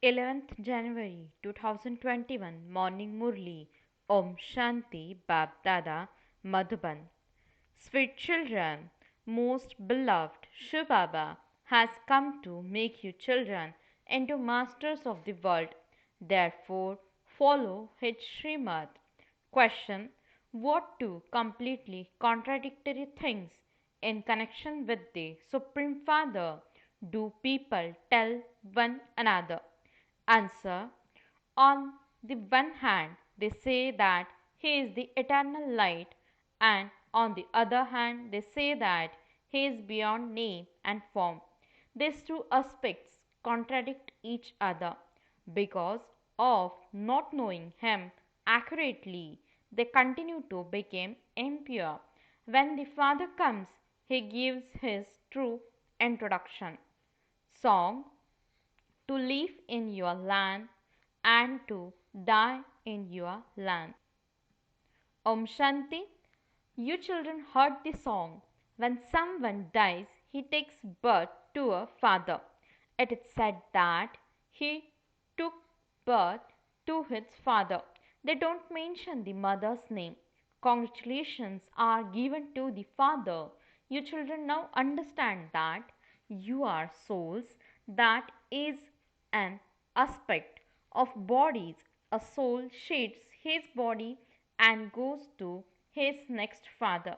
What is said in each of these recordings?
11th January 2021 Morning Murli. Om Shanti Bab Dada Madhuban. Sweet children, most beloved Shiv Baba has come to make you children into masters of the world. Therefore, follow his Srimad. Question: what two completely contradictory things in connection with the Supreme Father do people tell one another? Answer: on the one hand, they say that he is the eternal light, and on the other hand, they say that he is beyond name and form. These two aspects contradict each other. Because of not knowing him accurately, they continue to become impure. When the Father comes, he gives his true introduction. Song: to live in your land and to die in your land. Om Shanti. You children heard the song. When someone dies, he takes birth to a father. It is said that he took birth to his father. They don't mention the mother's name. Congratulations are given to the father. You children now understand that you are souls. That is an aspect of bodies. A soul sheds his body and goes to his next father.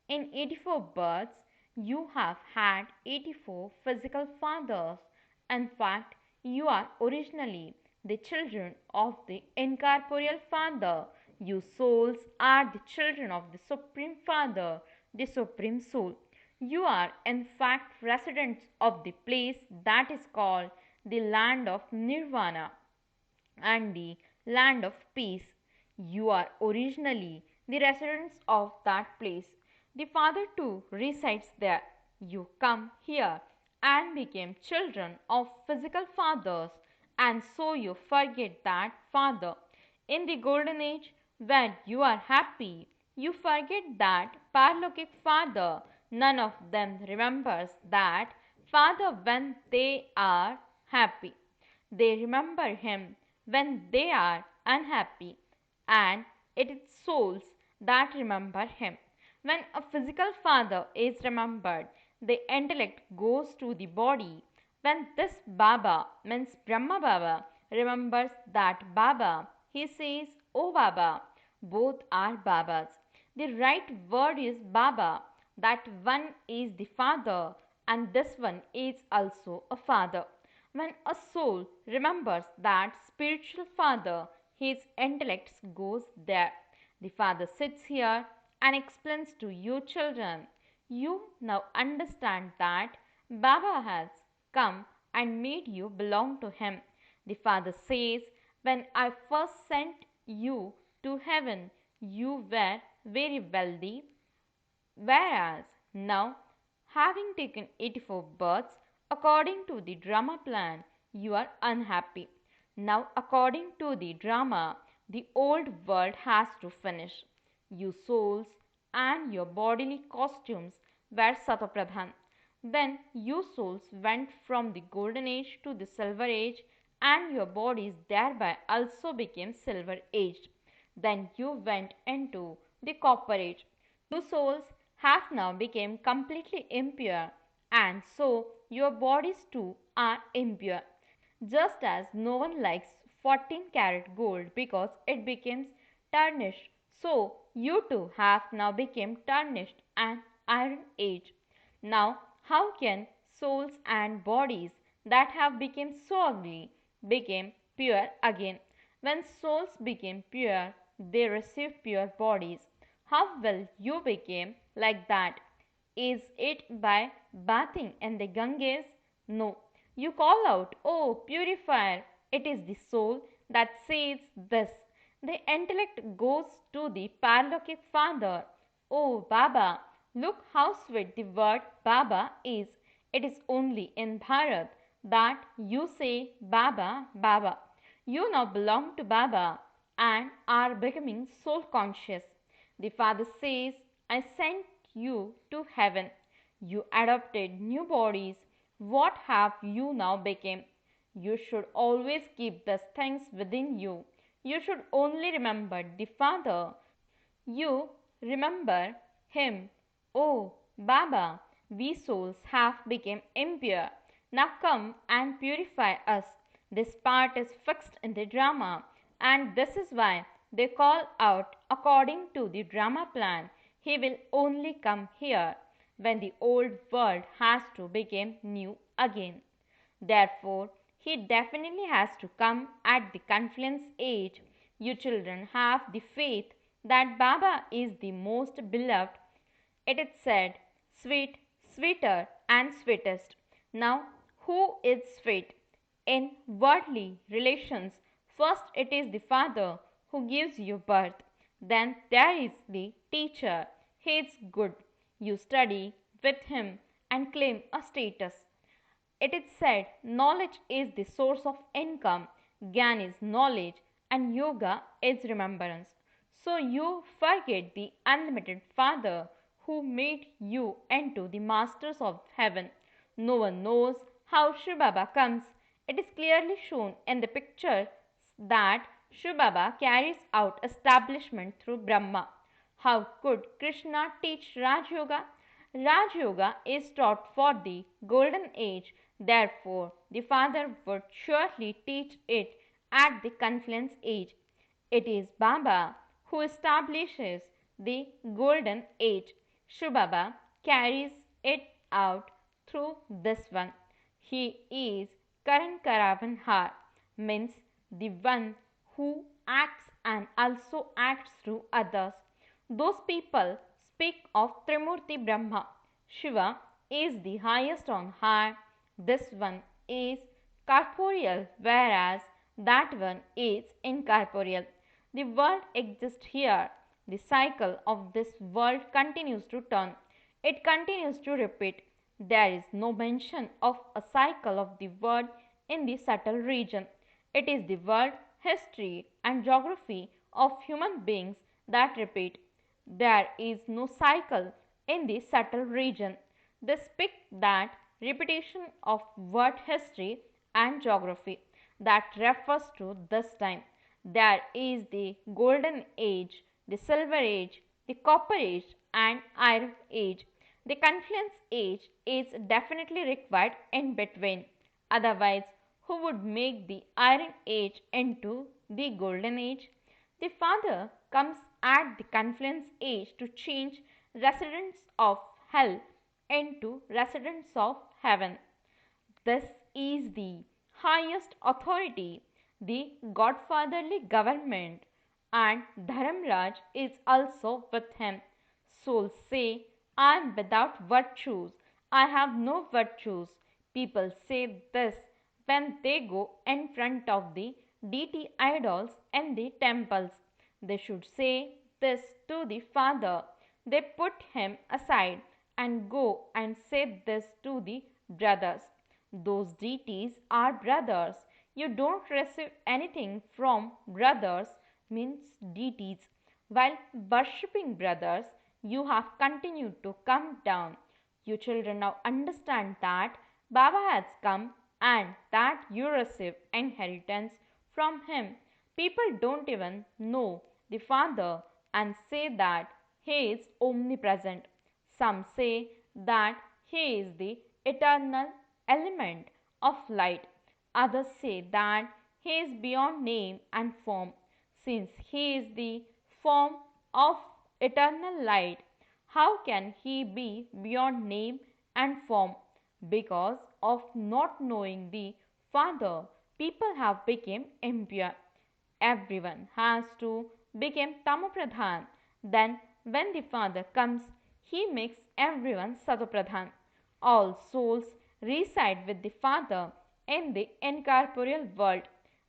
In 84 births, you have had 84 physical fathers. In fact, you are originally the children of the incorporeal Father. You souls are the children of the Supreme Father, the Supreme Soul. You are in fact residents of the place that is called the land of Nirvana and the land of peace. You are originally the residents of that place. The Father too resides there. You come here and became children of physical fathers, and so you forget that Father. In the golden age, when you are happy, you forget that Parlokic Father. None of them remembers that Father when they are happy. They remember him when they are unhappy, and it is souls that remember him. When a physical father is remembered, the intellect goes to the body. When this Baba means Brahma Baba remembers that Baba, he says, "O Baba." Both are Babas. The right word is Baba. That one is the father, and this one is also a father. When a soul remembers that spiritual father, his intellect goes there. The father sits here and explains to you children. You now understand that Baba has come and made you belong to him. The father says, when I first sent you to heaven, you were very wealthy, whereas now, having taken 84 births according to the drama plan, you are unhappy. Now, according to the drama, the old world has to finish. You souls and your bodily costumes were Satopradhan. Then you souls went from the golden age to the silver age, and your bodies thereby also became silver aged. Then you went into the copper age. You souls have now become completely impure, and so your bodies too are impure. Just as no one likes 14-carat gold because it becomes tarnished, so you too have now become tarnished and iron age. Now, how can souls and bodies that have become so ugly become pure again? When souls became pure, they receive pure bodies. How will you become like that? Is it by bathing in the Ganges? No. You call out, "Oh, purifier!" It is the soul that says this. The intellect goes to the Parlokic Father. "Oh, Baba, look how sweet the word Baba is." It is only in Bharat that you say Baba, Baba. You now belong to Baba and are becoming soul conscious. The Father says, I sent you to heaven. You adopted new bodies. What have you now become? You should always keep these things within you. You should only remember the Father. You remember him. Oh, Baba, we souls have become impure. Now come and purify us. This part is fixed in the drama, and this is why they call out according to the drama plan. He will only come here when the old world has to become new again. Therefore, he definitely has to come at the confluence age. You children have the faith that Baba is the most beloved. It is said, sweet, sweeter, and sweetest. Now, who is sweet? In worldly relations, first it is the father who gives you birth. Then there is the teacher. He is good. You study with him and claim a status. It is said knowledge is the source of income, Gyan is knowledge, and yoga is remembrance. So you forget the unlimited Father who made you into the masters of heaven. No one knows how Shiv Baba comes. It is clearly shown in the picture that Shiv Baba carries out establishment through Brahma. How could Krishna teach Raj Yoga? Raj Yoga is taught for the golden age, therefore, the Father would surely teach it at the confluence age. It is Baba who establishes the golden age. Shiv Baba carries it out through this one. He is Karan Karavan means the one who acts and also acts through others. Those people speak of Trimurti Brahma. Shiva is the highest on high. This one is corporeal, whereas that one is incorporeal. The world exists here. The cycle of this world continues to turn. It continues to repeat. There is no mention of a cycle of the world in the subtle region. It is the world, history, and geography of human beings that repeat. There is no cycle in the subtle region. They speak that repetition of world history and geography that refers to this time. There is the golden age, the silver age, the copper age, and iron age. The confluence age is definitely required in between. Otherwise, who would make the iron age into the golden age? The Father comes at the confluence age to change residents of hell into residents of heaven. This is the highest authority, the godfatherly government, and Dharamraj is also with him. Souls say, I am without virtues, I have no virtues. People say this when they go in front of the deity idols in the temples. They should say this to the Father. They put him aside and go and say this to the brothers. Those deities are brothers. You don't receive anything from brothers, means deities. While worshipping brothers, you have continued to come down. You children now understand that Baba has come and that you receive inheritance from him. People don't even know the Father and say that he is omnipresent. Some say that he is the eternal element of light. Others say that he is beyond name and form. Since he is the form of eternal light, how can he be beyond name and form? Because of not knowing the Father, people have become impure. Everyone has to become Tamopradhan. Then, when the Father comes, he makes everyone Satopradhan. All souls reside with the Father in the incorporeal world.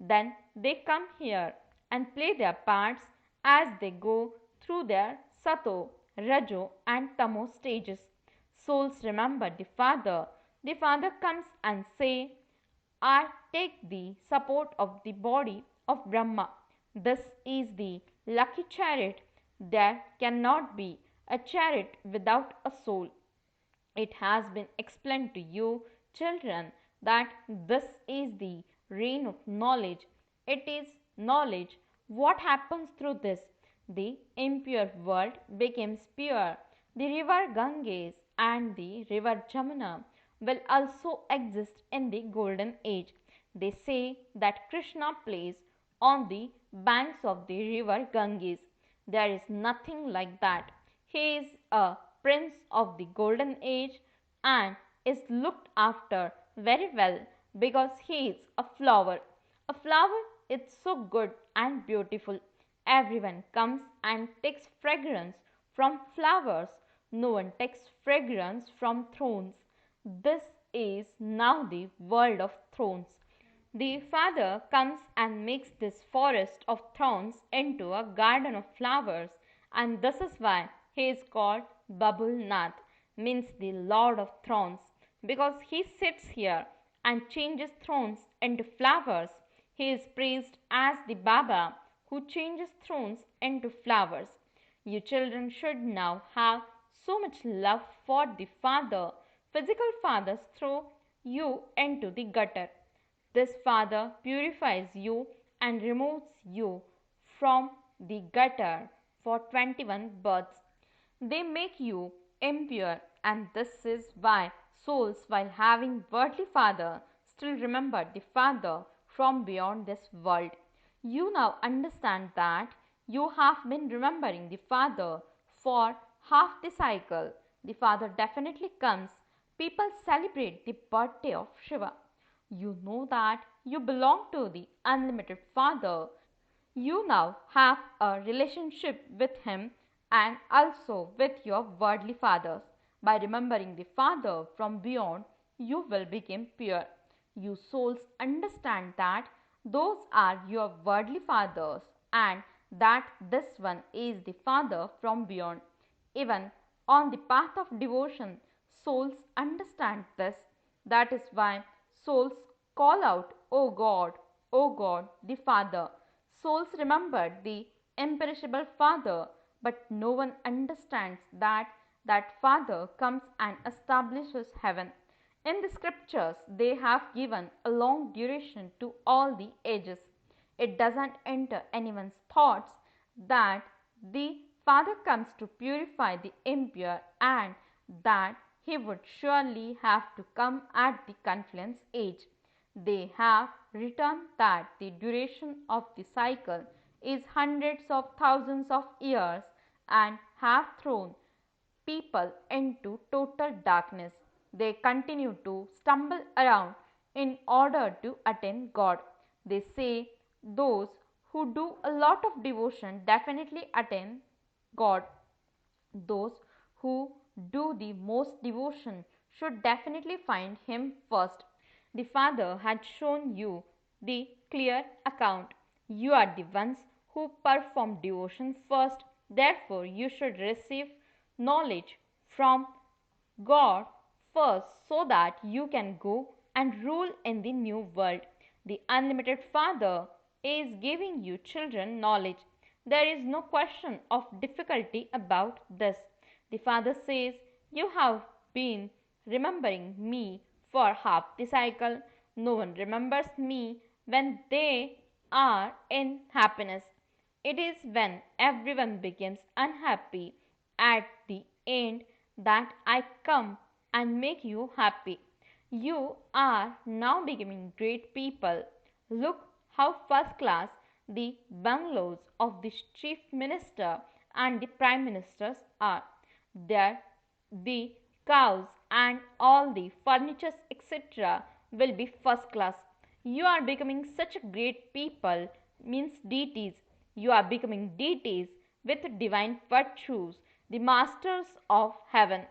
Then they come here and play their parts as they go through their Sato, Rajo, and Tamo stages. Souls remember the Father. The Father comes and say, I take the support of the body of Brahma. This is the lucky chariot. There cannot be a chariot without a soul. It has been explained to you, children, that this is the rain of knowledge. It is knowledge. What happens through this? The impure world becomes pure. The river Ganges and the river Jamuna will also exist in the golden age. They say that Krishna plays on the banks of the river Ganges. There is nothing like that. He is a prince of the golden age and is looked after very well because he is a flower. A flower is so good and beautiful. Everyone comes and takes fragrance from flowers. No one takes fragrance from thrones. This is now the world of thrones. The Father comes and makes this forest of thorns into a garden of flowers, and this is why he is called Babul Nath, means the Lord of Thrones, because he sits here and changes thrones into flowers. He is praised as the Baba who changes thrones into flowers. You children should now have so much love for the Father. Physical fathers throw you into the gutter. This Father purifies you and removes you from the gutter for 21 births. They make you impure, and this is why souls, while having worldly father, still remember the Father from beyond this world. You now understand that you have been remembering the Father for half the cycle. The Father definitely comes. People celebrate the birthday of Shiva. You know that you belong to the unlimited Father. You now have a relationship with Him and also with your worldly fathers. By remembering the Father from beyond, you will become pure. You souls understand that those are your worldly fathers and that this one is the Father from beyond. Even on the path of devotion, souls understand this. That is why souls call out, O God, the Father. Souls remember the imperishable Father, but no one understands that that Father comes and establishes heaven. In the scriptures, they have given a long duration to all the ages. It doesn't enter anyone's thoughts that the Father comes to purify the impure and that he would surely have to come at the confluence age. They have written that the duration of the cycle is hundreds of thousands of years and have thrown people into total darkness. They continue to stumble around in order to attain God. They say those who do a lot of devotion definitely attain God. Those who do the most devotion should definitely find Him first. The Father had shown you the clear account. You are the ones who perform devotion first, therefore, you should receive knowledge from God first so that you can go and rule in the new world. The unlimited Father is giving you children knowledge. There is no question of difficulty about this. The Father says, you have been remembering me for half the cycle. No one remembers me when they are in happiness. It is when everyone becomes unhappy at the end that I come and make you happy. You are now becoming great people. Look how first class the bungalows of the chief minister and the prime ministers are. There, the cows and all the furnitures, etc., will be first class. You are becoming such a great people, means deities. You are becoming deities with divine virtues, the masters of heaven,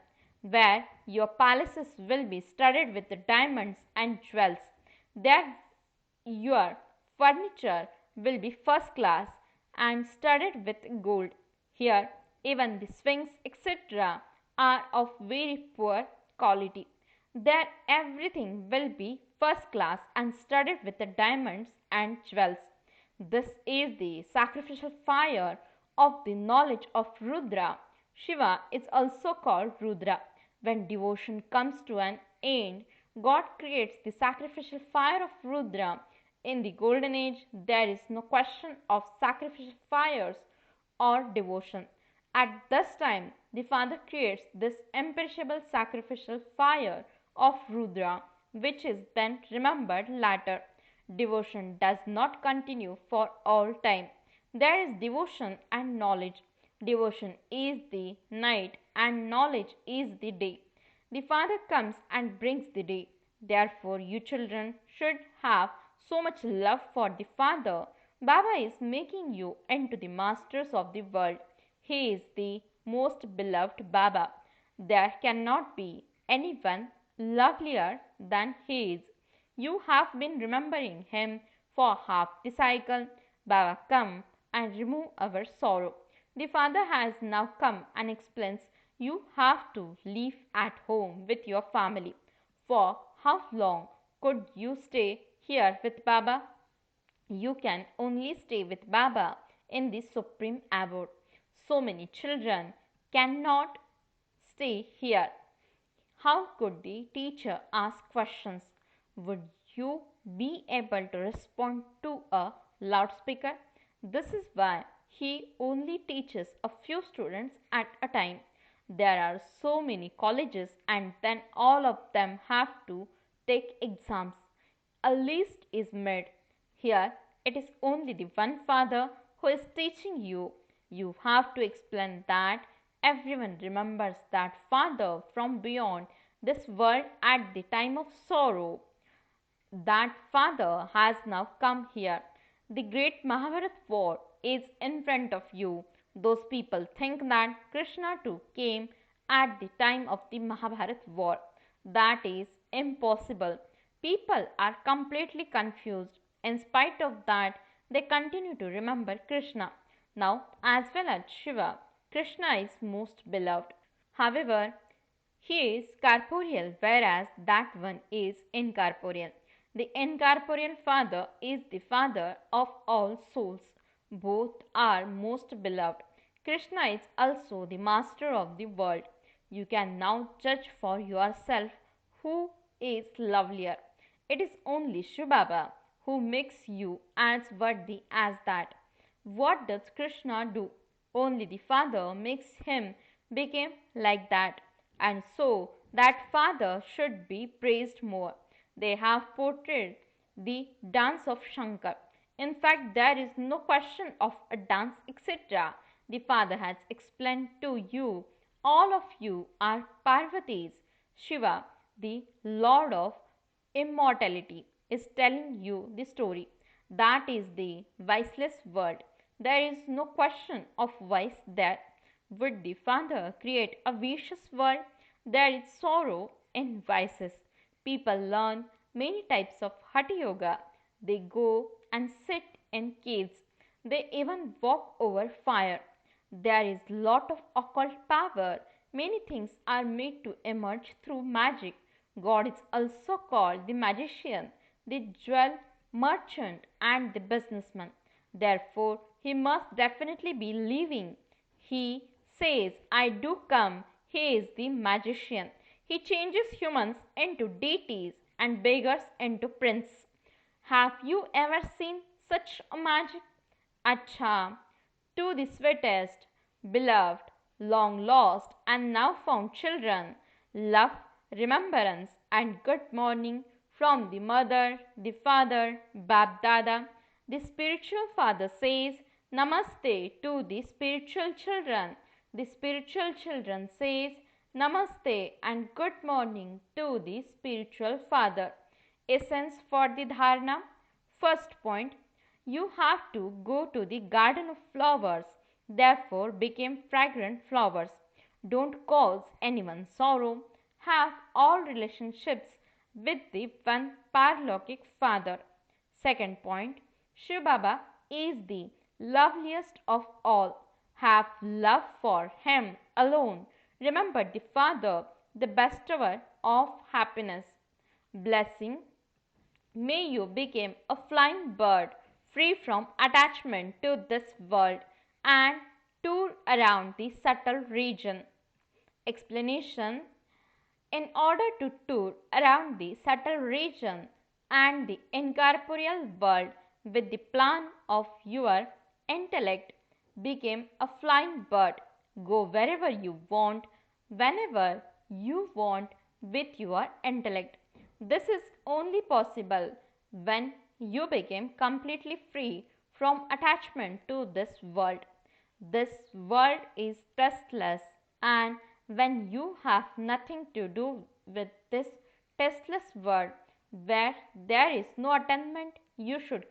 where your palaces will be studded with diamonds and jewels. There your furniture will be first class and studded with gold. Here, even the swings, etc., are of very poor quality. There, everything will be first class and studded with the diamonds and jewels. This is the sacrificial fire of the knowledge of Rudra. Shiva is also called Rudra. When devotion comes to an end, God creates the sacrificial fire of Rudra In the golden age, there is no question of sacrificial fires or devotion. At this time, the Father creates this imperishable sacrificial fire of Rudra, which is then remembered later. Devotion does not continue for all time. There is devotion and knowledge. Devotion is the night and knowledge is the day. The Father comes and brings the day. Therefore, you children should have so much love for the Father. Baba is making you into the masters of the world. He is the most beloved Baba. There cannot be anyone lovelier than he is. You have been remembering him for half the cycle. Baba, come and remove our sorrow. The Father has now come and explains you have to live at home with your family. For how long could you stay here with Baba? You can only stay with Baba in the supreme abode. So many children cannot stay here. How could the teacher ask questions? Would you be able to respond to a loudspeaker? This is why he only teaches a few students at a time. There are so many colleges, and then all of them have to take exams. A list is made. Here it is only the one Father who is teaching you. You have to explain that everyone remembers that Father from beyond this world at the time of sorrow. That Father has now come here. The great Mahabharat war is in front of you. Those people think that Krishna too came at the time of the Mahabharat war. That is impossible. People are completely confused. In spite of that, they continue to remember Krishna. Now, as well as Shiva, Krishna is most beloved. However, he is corporeal, whereas that one is incorporeal. The incorporeal Father is the Father of all souls. Both are most beloved. Krishna is also the Master of the world. You can now judge for yourself who is lovelier. It is only Shiv Baba who makes you as worthy as that. What does Krishna do? Only the Father makes him become like that, and so that Father should be praised more. They have portrayed the dance of Shankar. In fact, there is no question of a dance, etc. The Father has explained to you. All of you are Parvatis. Shiva, the Lord of immortality, is telling you the story. That is the viceless world. There is no question of vice there. Would the Father create a vicious world? There is sorrow in vices. People learn many types of Hatha Yoga. They go and sit in caves. They even walk over fire. There is lot of occult power. Many things are made to emerge through magic. God is also called the magician, the jewel merchant, and the businessman. Therefore, he must definitely be living. He says, I do come. He is the magician. He changes humans into deities and beggars into princes. Have you ever seen such a magic? Acha, to the sweetest, beloved, long lost, and now found children, love, remembrance, and good morning from the mother, the father, Bab Dada. The spiritual father says Namaste to the spiritual children. The spiritual children says Namaste and good morning to the spiritual father. Essence for the dharana. First point, you have to go to the garden of flowers, therefore become fragrant flowers. Don't cause anyone sorrow. Have all relationships with the one Parlokik Father. Second point, Shiv Baba is the loveliest of all. Have love for him alone. Remember the Father, the bestower of happiness. Blessing. May you become a flying bird free from attachment to this world and tour around the subtle region. Explanation. In order to tour around the subtle region, and the incorporeal world with the plan of your intellect became a flying bird. Go wherever you want, whenever you want with your intellect. This is only possible when you became completely free from attachment to this world. This world is testless, and when you have nothing to do with this testless world where there is no attainment, you should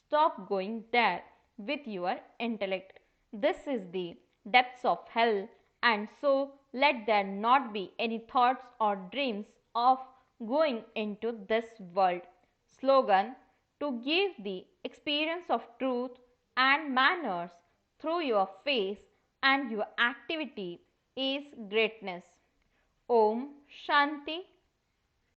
stop going there with your intellect. This is the depths of hell, and so let there not be any thoughts or dreams of going into this world. Slogan: to give the experience of truth and manners through your face and your activity is greatness. Om Shanti